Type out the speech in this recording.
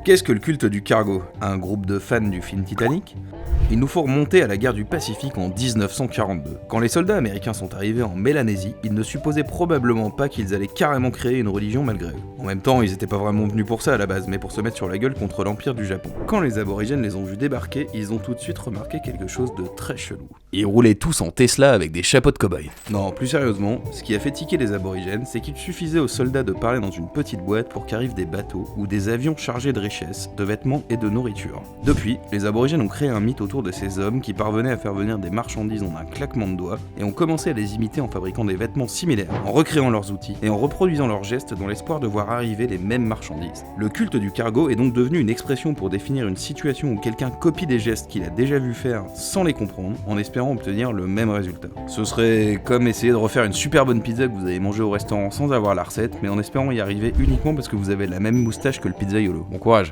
Qu'est-ce que le culte du cargo? Un groupe de fans du film Titanic? Il nous faut remonter à la guerre du Pacifique en 1942. Quand les soldats américains sont arrivés en Mélanésie, ils ne supposaient probablement pas qu'ils allaient carrément créer une religion malgré eux. En même temps, ils étaient pas vraiment venus pour ça à la base, mais pour se mettre sur la gueule contre l'Empire du Japon. Quand les aborigènes les ont vus débarquer, ils ont tout de suite remarqué quelque chose de très chelou. Ils roulaient tous en Tesla avec des chapeaux de cow-boy. Non, plus sérieusement, ce qui a fait tiquer les aborigènes, c'est qu'il suffisait aux soldats de parler dans une petite boîte pour qu'arrivent des bateaux ou des avions chargés de richesses, de vêtements et de nourriture. Depuis, les aborigènes ont créé un mythe autour de ces hommes qui parvenaient à faire venir des marchandises en un claquement de doigts et ont commencé à les imiter en fabriquant des vêtements similaires, en recréant leurs outils et en reproduisant leurs gestes dans l'espoir de voir arriver les mêmes marchandises. Le culte du cargo est donc devenu une expression pour définir une situation où quelqu'un copie des gestes qu'il a déjà vu faire sans les comprendre, en espérant obtenir le même résultat. Ce serait comme essayer de refaire une super bonne pizza que vous avez mangée au restaurant sans avoir la recette, mais en espérant y arriver uniquement parce que vous avez la même moustache que le pizzaiolo. Bon courage!